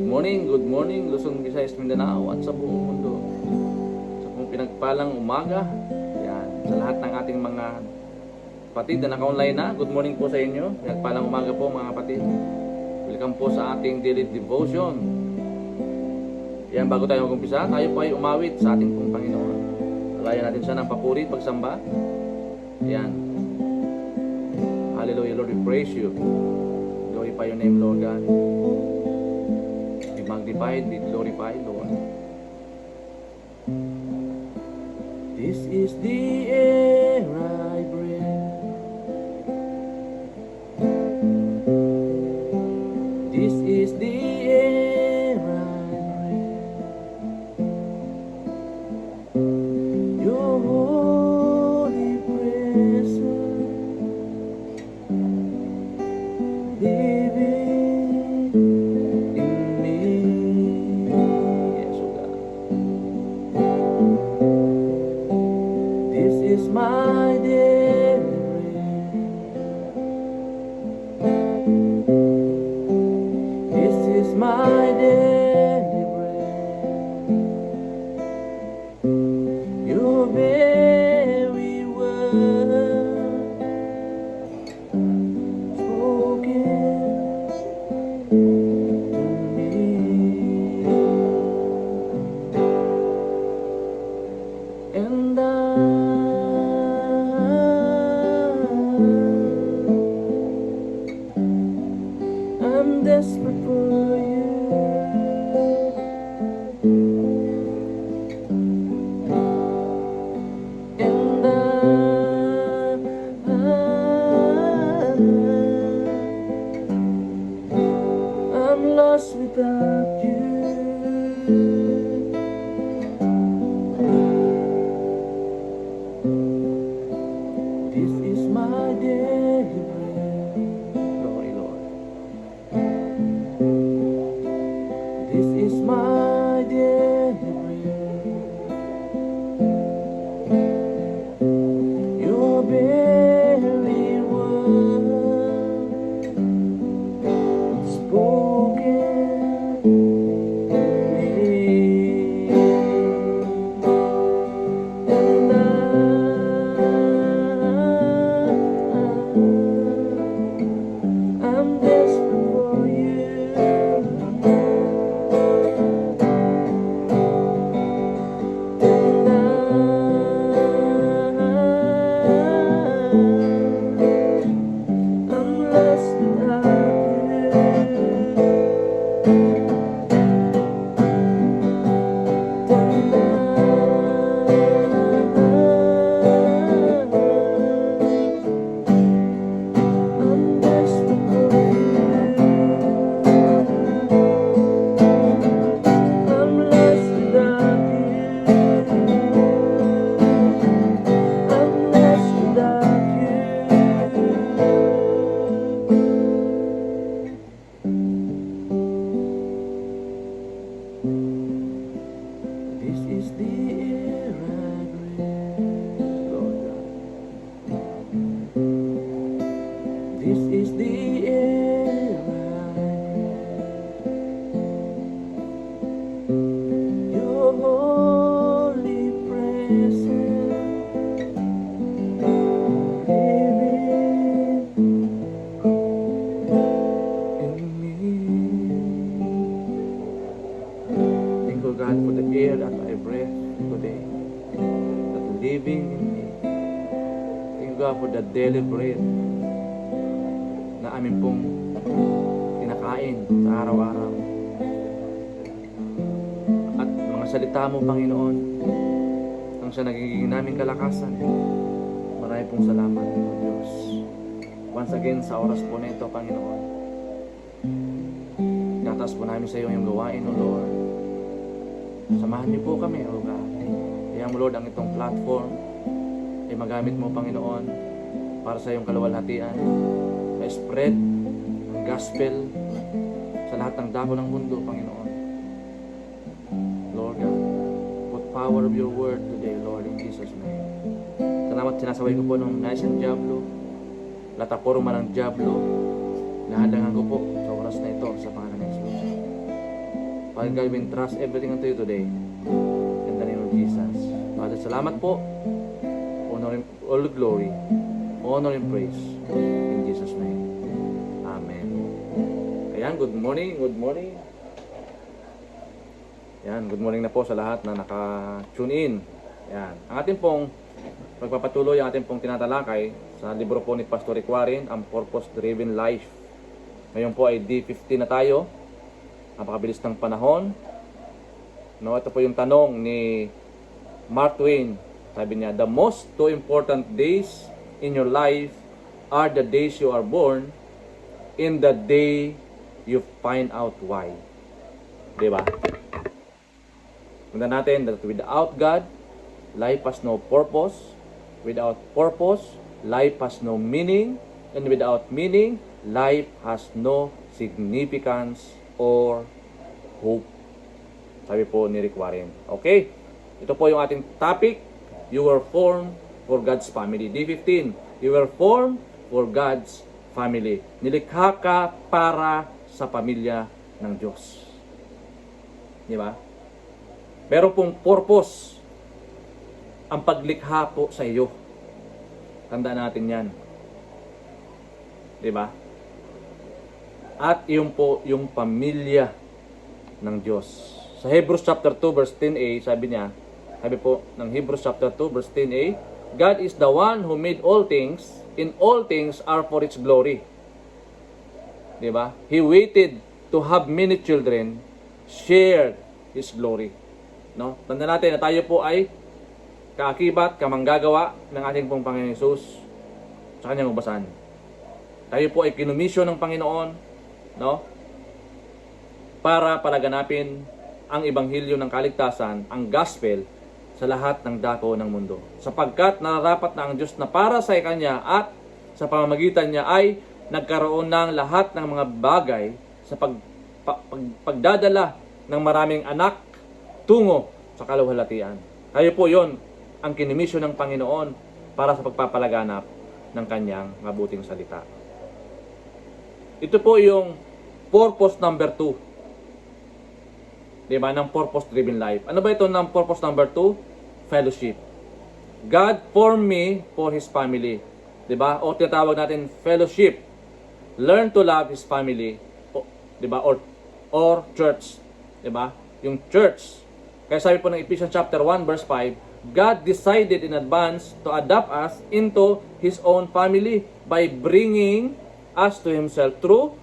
good morning Luzon, Visayas, Mindanao at sa buong mundo. Sa buong pinagpalang umaga. Yan, sa lahat ng ating mga kapatid na naka-online na, good morning po sa inyo. Pinagpalang umaga po mga kapatid. Welcome po sa ating daily devotion. Yan, bago tayo mag-umpisa, tayo po ay umawit sa ating pong Panginoon. Alayan natin siya ng papuri, pagsamba. Yan. Hallelujah, Lord, we praise you. Glorify your name, Lord God. Be magnified, be glorified, Lord. This is the air I breathe. This is the air I breathe. Your holy presence living in me. Yes, oh God. This is my daily bread. This is my daily bread. Your very word spoken to me. And I'm desperate for you. And I'm lost without you. This is my daily bread. Glory, Lord. This is my daily bread. Your very word spoken to me. And I'm desperate for you. I'm lost without I'm desperate for you. I'm lost without you. I'm lost without you. This is the air I breathe, Lord God. This is the air I breathe. Your holy presence living in me. Thank you, God, for the air that I breathe today, that living in me. Thank you, God, for the daily bread na amin pong kinakain sa araw-araw. At mga salita mo, Panginoon, ang siya nagiging naming kalakasan. Marami pong salamat, O Diyos. Once again, sa oras po na ito, Panginoon, tinataas po namin sa iyo yung gawain, O Lord. Samahan niyo po kami, O God. Kaya mo, Lord, ang itong platform ay magamit mo, Panginoon, para sa iyong kaluwalhatian. Ma-spread ang gospel sa lahat ng dako ng mundo, Panginoon. Lord God, put power of your word today, Lord, in Jesus' name. Salamat, sinasaway ko po ng nais ng Diablo, plataforma ng Diablo, nahadangan ko po sa oras na ito sa pangalan ng Jesus. Father God, we entrust everything unto you today. In the name of Jesus. Father, salamat po. Honor, all glory, honor and praise. In Jesus' name. Amen. Ayan, good morning, good morning. Yan, good morning na po sa lahat na naka-tune in. Yan, ang ating pong pagpapatuloy, ang ating pong tinatalakay sa libro po ni Pastor Rick Warren, ang Purpose-Driven Life. Ngayon po ay D15 na tayo. Napakabilis ng panahon. No, ito po yung tanong ni Mark Twain. Sabi niya, the most two important days in your life are the days you are born and the day you find out why. Diba? Tanda natin that without God, life has no purpose. Without purpose, life has no meaning. And without meaning, life has no significance or hope. Sabi po ni Rick Warren. Okay? Ito po yung ating topic. You were formed for God's family. D15. You were formed for God's family. Nilikha ka para sa pamilya ng Diyos. Di ba? Meron pong purpose ang paglikha po sa iyo. Tandaan natin yan. Diba? At yung po, yung pamilya ng Diyos. Sa Hebrews chapter 2 verse 10a, sabi po ng Hebrews chapter 2 verse 10a, God is the one who made all things, and all things are for its glory. Diba? He waited to have many children, shared His glory. No? Tandaan natin na tayo po ay kaakibat, kamanggagawa ng ating pong Panginoon Hesus sa kanyang ubasan. Tayo po ay kinumisyon ng Panginoon, no? Para palaganapin ang ebanghelyo ng kaligtasan, ang gospel, sa lahat ng dako ng mundo. Sapagkat nararapat na ang Diyos na para sa Kanya at sa pamamagitan niya ay nagkaroon ng lahat ng mga bagay sa pagdadala ng maraming anak tungo sa kaluwalhatian. Tayo po yon ang kinimisyon ng Panginoon para sa pagpapalaganap ng kanyang mabuting salita. Ito po yung purpose number 2. Diba? Ng purpose-driven life. Ano ba ito ng purpose number 2? Fellowship. God formed me for His family. Diba? O tinatawag natin fellowship. Learn to love His family. O, diba? Or church. Diba? Yung church. Kaya sabi po ng Ephesians chapter 1 verse 5, God decided in advance to adopt us into His own family by bringing us to Himself through,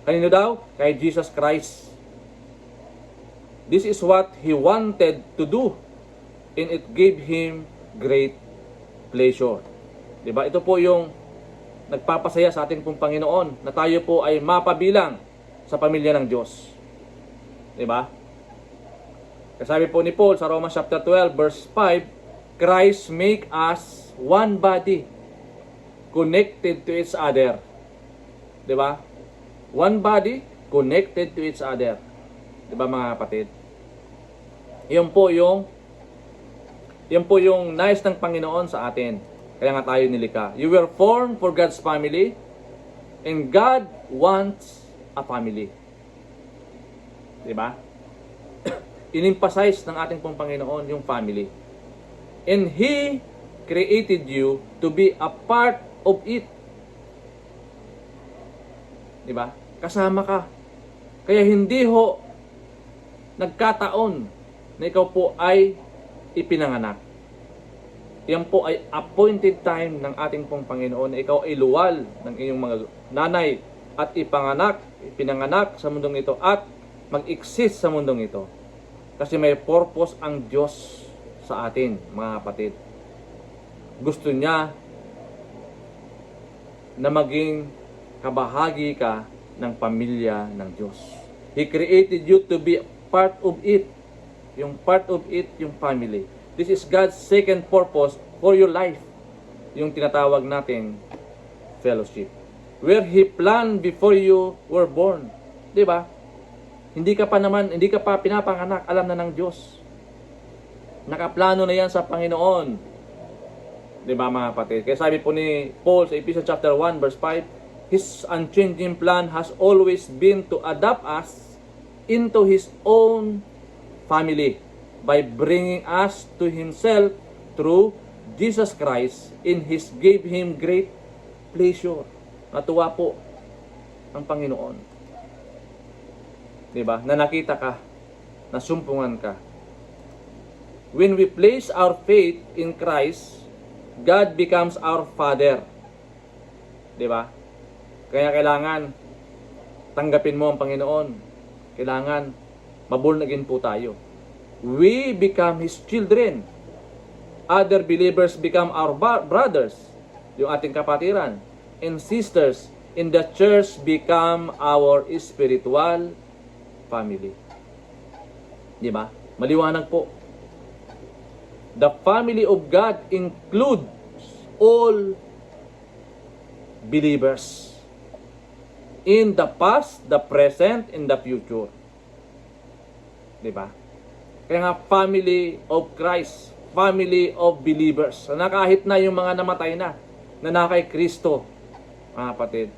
kanino daw? Kay Jesus Christ. This is what He wanted to do, and it gave Him great pleasure. Diba? Ito po yung nagpapasaya sa ating pong Panginoon na tayo po ay mapabilang sa pamilya ng Diyos. Diba? Kasabi po ni Paul sa Romans chapter 12 verse 5, Christ make us one body connected to each other. 'Di ba? One body connected to each other. 'Di ba mga kapatid? Yan po yung nais ng Panginoon sa atin. Kaya nga tayo nilikha. You were formed for God's family, and God wants a family. 'Di ba? In-emphasize ng ating pong Panginoon yung family. And He created you to be a part of it. Diba? Kasama ka. Kaya hindi ho nagkataon na ikaw po ay ipinanganak. Yan po ay appointed time ng ating pong Panginoon na ikaw ay luwal ng iyong mga nanay at ipinanganak sa mundong ito at mag-exist sa mundong ito. Kasi may purpose ang Diyos sa atin, mga kapatid. Gusto niya na maging kabahagi ka ng pamilya ng Diyos. He created you to be part of it. Yung part of it, yung family. This is God's second purpose for your life. Yung tinatawag natin fellowship. Where He planned before you were born. Diba? Hindi ka pa pinapanganak, alam na ng Diyos. Nakaplano na yan sa Panginoon. Diba mga kapatid? Kaya sabi po ni Paul sa Ephesians chapter 1 verse 5, His unchanging plan has always been to adopt us into His own family by bringing us to Himself through Jesus Christ in His gave Him great pleasure. Natuwa po ang Panginoon. Diba? Na nakita ka, nasumpungan ka. When we place our faith in Christ, God becomes our Father. Diba? Kaya kailangan tanggapin mo ang Panginoon. Kailangan maborn again po tayo. We become His children. Other believers become our brothers, yung ating kapatiran, and sisters in the church become our spiritual family. Di ba? Maliwanag po. The family of God includes all believers in the past, the present, and the future. Di ba? Kaya nga family of Christ, family of believers. Na kahit na yung mga namatay na kay Kristo, mga kapatid.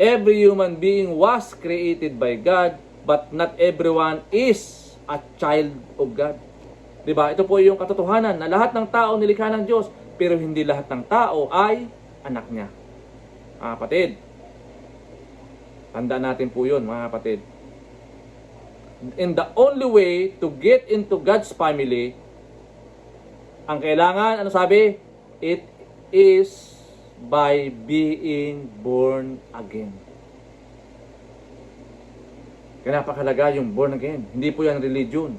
Every human being was created by God, but not everyone is a child of God. Diba? Ito po yung katotohanan na lahat ng tao nilikha ng Diyos, pero hindi lahat ng tao ay anak niya. Mga kapatid, tandaan natin po yun, mga kapatid. And the only way to get into God's family, ang kailangan, ano sabi? It is by being born again. Kaya napakalaga yung born again. Hindi po yan religion.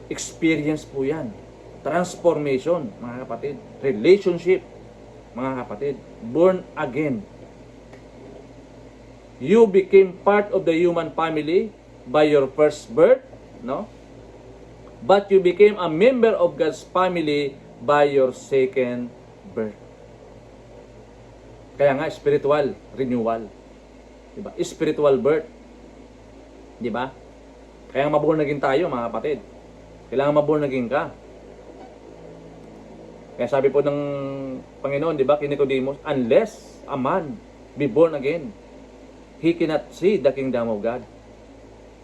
Experience po yan. Transformation, mga kapatid. Relationship, mga kapatid. Born again. You became part of the human family by your first birth, no? But you became a member of God's family by your second birth. Kaya nga, spiritual renewal. Diba? Spiritual birth. Diba? Kaya maborn again tayo, mga kapatid. Kailangan maborn again ka. Kaya sabi po ng Panginoon, diba, kay Nicodemus, unless a man be born again, he cannot see the kingdom of God.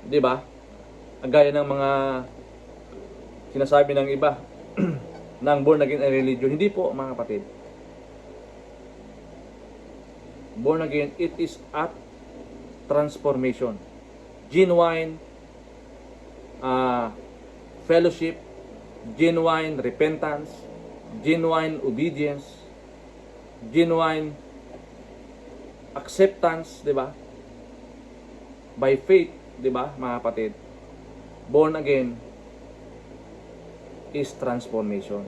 Diba? Ang gaya ng mga sinasabi ng iba na ang born again ay religion. Hindi po, mga kapatid. Born again, it is a transformation. Genuine fellowship, genuine repentance, genuine obedience, genuine acceptance, di ba? By faith, di ba, mga kapatid? Born again is transformation.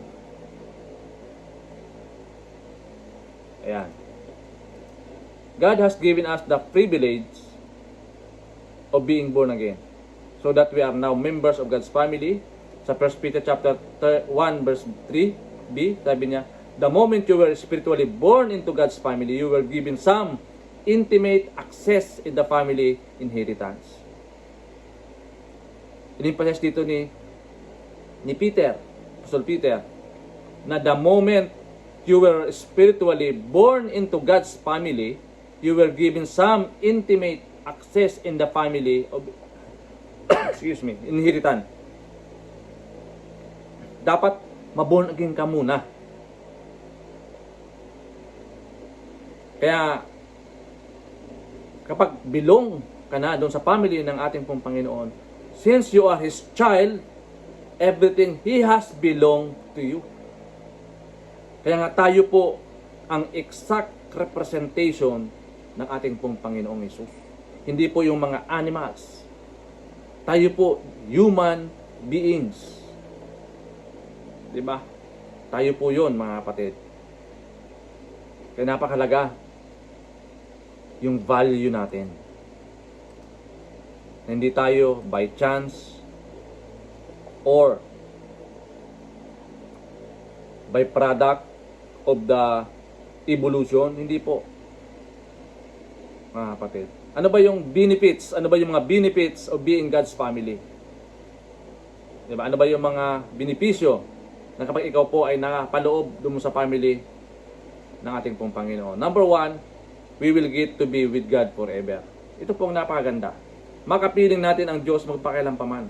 Ayan. God has given us the privilege of being born again, so that we are now members of God's family. Sa 1 Peter chapter 1 verse 3b, sabi niya, the moment you were spiritually born into God's family, you were given some intimate access in the family inheritance. In-emphasize dito ni Peter, Apostle Peter, na the moment you were spiritually born into God's family, you were given some intimate access in the family of inheritance. Dapat maborn again ka muna. Kaya kapag belong ka na doon sa family ng ating pong Panginoon, since you are His child, everything He has belong to you. Kaya nga tayo po ang exact representation ng ating pong Panginoong Hesus. Hindi po yung mga animals. Tayo po human beings. Diba? Tayo po yun, mga kapatid. Kaya napakalaga yung value natin. Hindi tayo by chance or by product of the evolution. Hindi po, mga kapatid. Ano ba yung benefits? Ano ba yung mga benefits of being God's family? Diba? Ano ba yung mga benepisyo na kapag ikaw po ay nakapaloob doon sa family ng ating pong Panginoon? Number one, we will get to be with God forever. Ito pong napakaganda. makapiling natin ang Diyos magpakialampaman.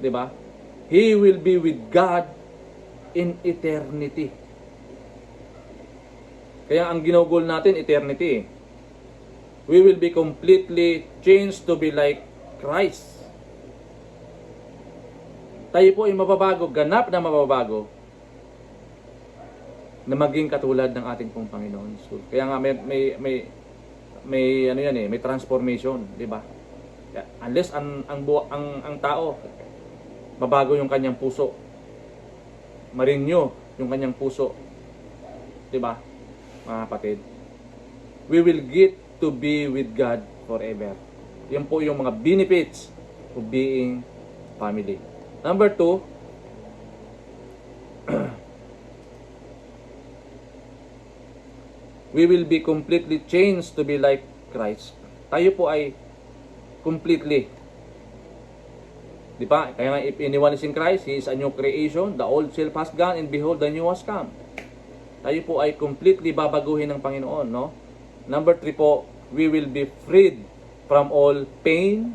'Di ba? He will be with God in eternity. Kaya ang ginugol natin, eternity. We will be completely changed to be like Christ. Tayo po ay mababago, ganap na mababago, na maging katulad ng ating pong Panginoon. So, kaya nga may ano yan may transformation, 'di ba? Unless ang tao mabago yung kanyang puso, ma-renew yung kanyang puso, 'di ba? Mga kapatid, we will get to be with God forever. Yan po yung mga benefits of being family. Number 2, we will be completely changed to be like Christ. Tayo po ay completely, di ba? Kaya nga, if anyone is in Christ, he is a new creation. The old self has gone, and behold, the new has come. Tayo po ay completely babaguhin ng Panginoon, no? Number 3 po, we will be freed from all pain.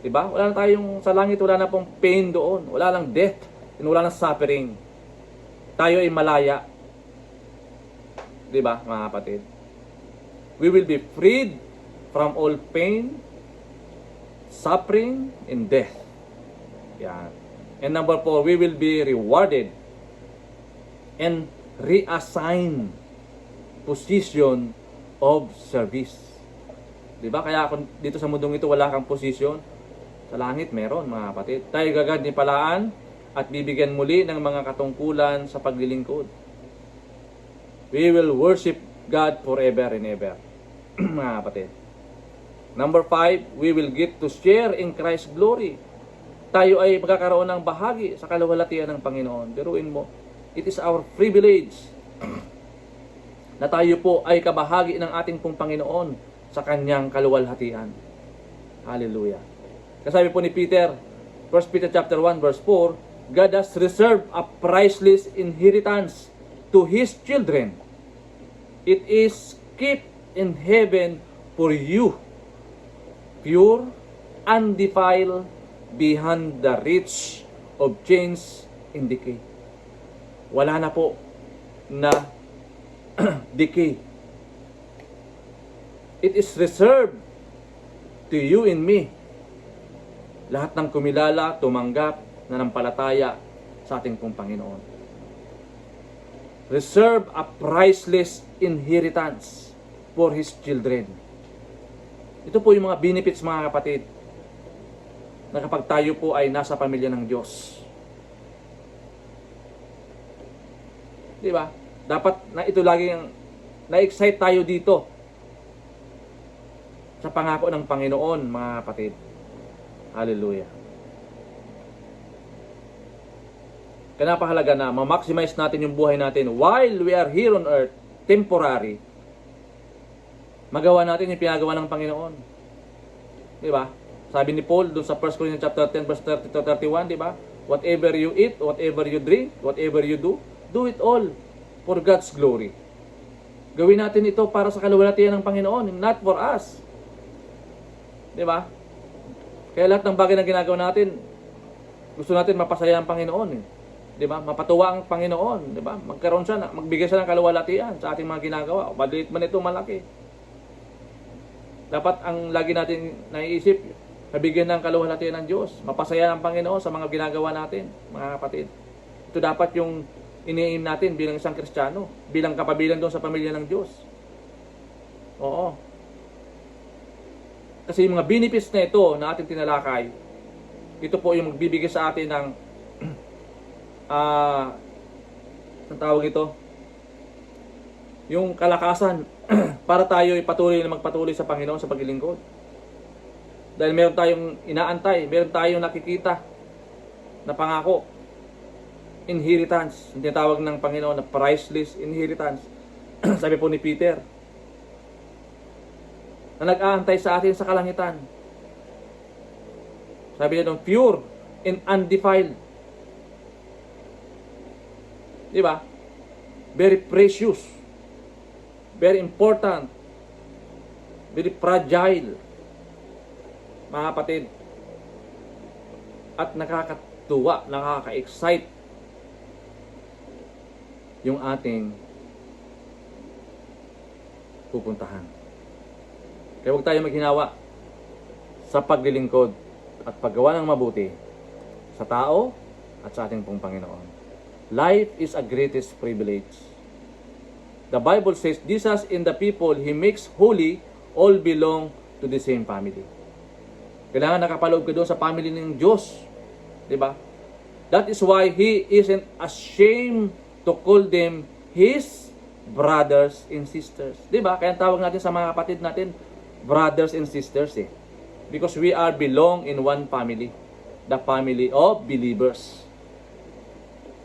Di ba? Wala na tayong, sa langit, wala na pong pain doon. Wala lang death, and wala lang suffering. Tayo ay malaya. Di ba, mga kapatid? We will be freed from all pain, suffering, and death. Yan. And number 4, we will be rewarded and reassigned position of service. Di ba? Kaya kung dito sa mundong ito wala kang position, sa langit meron, mga kapatid. Tayo gagad ni palaan at bibigyan muli ng mga katungkulan sa paglilingkod. We will worship God forever and ever. Mga kapatid. Number 5, we will get to share in Christ's glory. Tayo ay magkakaroon ng bahagi sa kaluwalhatian ng Panginoon. Biruin mo, it is our privilege na tayo po ay kabahagi ng ating pong Panginoon sa kanyang kaluwalhatian. Hallelujah. Kasabi po ni Peter, 1 Peter chapter 1 verse 4, God has reserved a priceless inheritance to His children. It is kept in heaven for you, pure, undefiled, beyond the reach of change and decay. Wala na po na decay. It is reserved to you and me. Lahat ng kumilala, tumanggap, nanampalataya sa ating pong Panginoon. Reserve a priceless inheritance for His children. Ito po yung mga benefits, mga kapatid, na kapag tayo po ay nasa pamilya ng Diyos. Di ba? Dapat na ito laging na-excite tayo dito sa pangako ng Panginoon, mga kapatid. Hallelujah. Kaya napakahalaga na ma-maximize natin yung buhay natin while we are here on earth, temporary. Magawa natin yung pinagawa ng Panginoon. Di ba? Sabi ni Paul doon sa 1 Corinthians chapter 10 verse 30 to 31, di ba? Whatever you eat, whatever you drink, whatever you do it all for God's glory. Gawin natin ito para sa kaluwalhatian ng Panginoon, not for us. Di ba? Kaya lahat ng bagay na ginagawa natin, gusto natin mapasaya ang Panginoon. Di ba? Mapatuwa ang Panginoon. Di ba? Magkaroon siya, magbigay siya ng kaluwalhatian sa ating mga ginagawa. Maliit man ito, malaki. Dapat ang lagi natin naiisip, nabigyan ng kaluwalhatian ng Diyos. Mapasaya ang Panginoon sa mga ginagawa natin, mga kapatid. Ito dapat yung iniim natin bilang isang Kristiyano, bilang kapabilan doon sa pamilya ng Diyos. Oo. Kasi yung mga benefits na ito na ating tinalakay, ito po yung magbibigay sa atin ng ang tawag ito, yung kalakasan para tayo patuloy na magpatuloy sa Panginoon sa paglilingkod. Dahil meron tayong inaantay, meron tayong nakikita na pangako, inheritance, yung tinatawag ng Panginoon na priceless inheritance. Sabi po ni Peter, na nag-aantay sa atin sa kalangitan. Sabi niya doon, pure and undefiled. Di ba? Very precious. Very important. very fragile, mga kapatid. At nakakatuwa, nakaka-excite yung ating pupuntahan. Kaya huwag tayo maghinawa sa paglilingkod at paggawa ng mabuti sa tao at sa ating pong Panginoon. Life is a greatest privilege. The Bible says, Jesus and the people He makes holy all belong to the same family. Kailangan nakapaloob ka doon sa family ng Diyos. Diba? That is why He isn't ashamed to call them His brothers and sisters. Diba? Kaya tawag natin sa mga kapatid natin, brothers and sisters eh. Because we are belong in one family. The family of believers.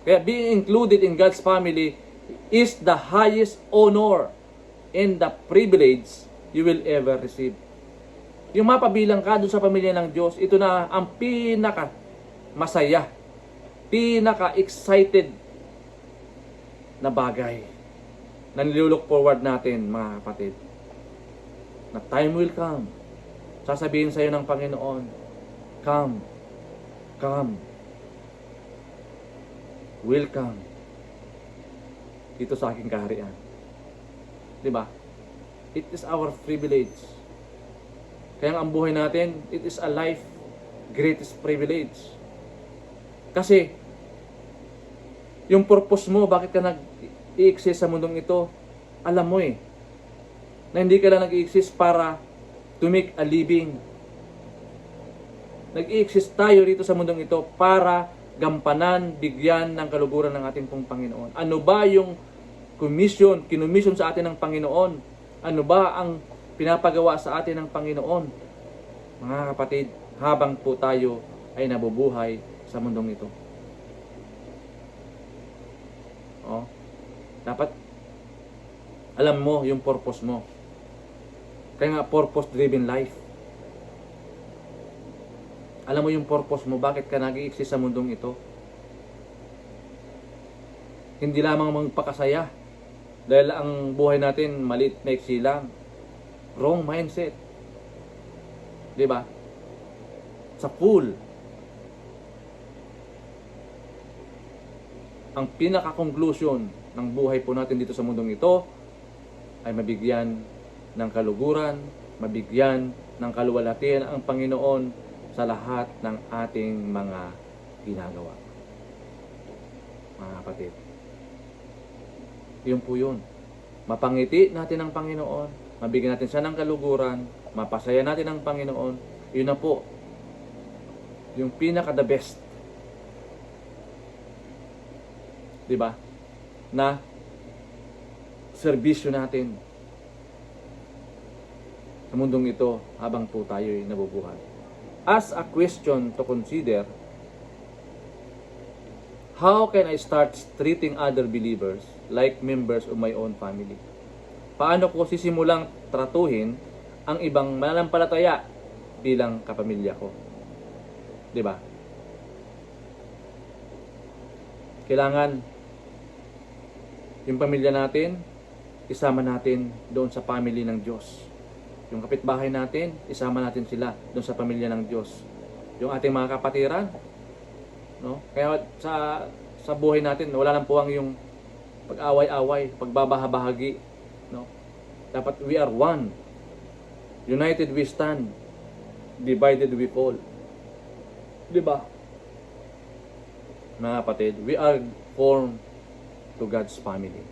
Kaya being included in God's family is the highest honor and the privilege you will ever receive. Yung mapabilang ka doon sa pamilya ng Diyos, ito na ang pinaka masaya, pinaka excited na bagay na nilulook forward natin, mga kapatid. Na time will come. Sasabihin sa iyo ng Panginoon, come, come, welcome dito sa aking kaharian. Diba? It is our privilege. Kaya ang buhay natin, it is a life greatest privilege. Kasi, yung purpose mo, bakit ka nag-i-exist sa mundong ito, alam mo eh, na hindi ka lang nag-i-exist para to make a living. Nag-i-exist tayo rito sa mundong ito para gampanan, bigyan ng kaluguran ng ating pong Panginoon. Ano ba yung kinumission sa atin ng Panginoon? Ano ba ang pinapagawa sa atin ng Panginoon? Mga kapatid, habang po tayo ay nabubuhay sa mundong ito. Dapat alam mo yung purpose mo. Kaya nga, purpose-driven life. Alam mo yung purpose mo, bakit ka nag-i-exist sa mundong ito. Hindi lamang magpakasaya dahil ang buhay natin maliit na iksi lang. Wrong mindset. Diba? Sa full. Ang pinaka-conclusion ng buhay po natin dito sa mundong ito ay mabigyan ng kaluguran, mabigyan ng kaluwalhatian ang Panginoon sa lahat ng ating mga ginagawa. Mga kapatid. Yun po yun. Mapangiti natin ang Panginoon, mabigyan natin siya ng kaluguran, mapasaya natin ang Panginoon, yun na po. Yung pinaka-the best. Diba? Na serbisyo natin sa mundong ito habang po tayo'y nabubuhay. As a question to consider, how can I start treating other believers like members of my own family? Paano ko sisimulang tratuhin ang ibang mananampalataya bilang kapamilya ko? Diba? Kailangan yung pamilya natin, isama natin doon sa family ng Diyos. Yung kapitbahay natin, isama natin sila doon sa pamilya ng Diyos. Yung ating mga kapatiran, no? Kaya sa buhay natin, wala lang puwang yung pag-away-away, pagbabahabahagi, no? Dapat we are one. United we stand, divided we fall. Di ba? Mga kapatid, we are formed to God's family.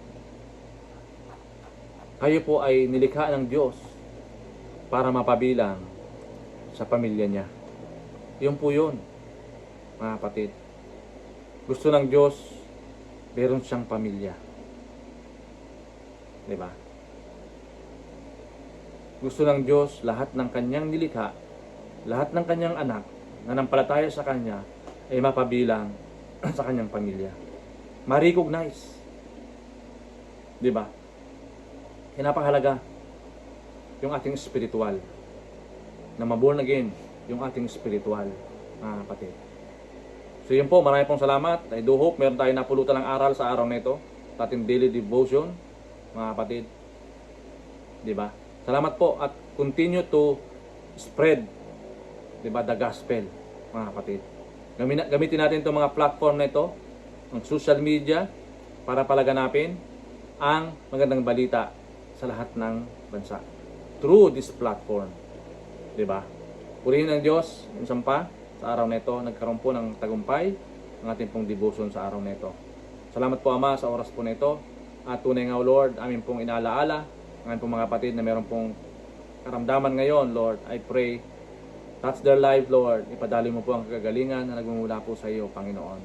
Kayo po ay nilikha ng Diyos para mapabilang sa pamilya niya. Yun po yun, mga kapatid. Gusto ng Diyos, meron siyang pamilya. Diba? Gusto ng Diyos, lahat ng kanyang nilikha, lahat ng kanyang anak, na nampalataya sa kanya, ay mapabilang sa kanyang pamilya. Ma-recognize. Diba? Napakahalaga yung ating spiritual. Na ma-born again yung ating spiritual, mga kapatid. So yun po, marami pong salamat. I do hope meron tayong napulutan ng aral sa araw na ito. Sa ating daily devotion, mga kapatid. Diba? Salamat po at continue to spread, di ba, the gospel, mga kapatid. Gamitin natin itong mga platform na ito, ang social media, para palaganapin ang magandang balita sa lahat ng bansa through this platform. Di ba? Purihin ng Diyos, minsan pa, sa araw na ito, nagkaroon po ng tagumpay ang ating pong devotion sa araw na ito. Salamat po, Ama, sa oras po na ito. At tunay nga, Lord, amin pong inaalaala ang aming pong mga kapatid na meron pong karamdaman ngayon, Lord. I pray, touch their life, Lord. Ipadali mo po ang kagalingan na nagmumula po sa iyo, Panginoon.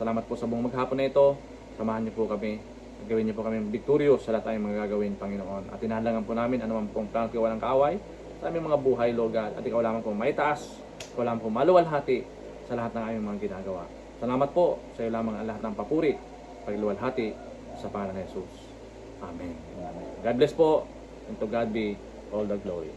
Salamat po sa buong maghapon na ito. Samahan niyo po kami. Gawin niyo po kami victorious sa lahat ng mga gagawin, Panginoon. At tinahalangan po namin anuman pong plano kayo walang kaaway sa aming mga buhay, Lord God. At ikaw lamang pong maitaas, ikaw lamang pong maluwalhati sa lahat ng aming mga ginagawa. Salamat po sa iyo lamang ang lahat ng papuri, pagluwalhati sa pangalan ni Jesus. Amen. God bless po, and to God be all the glory.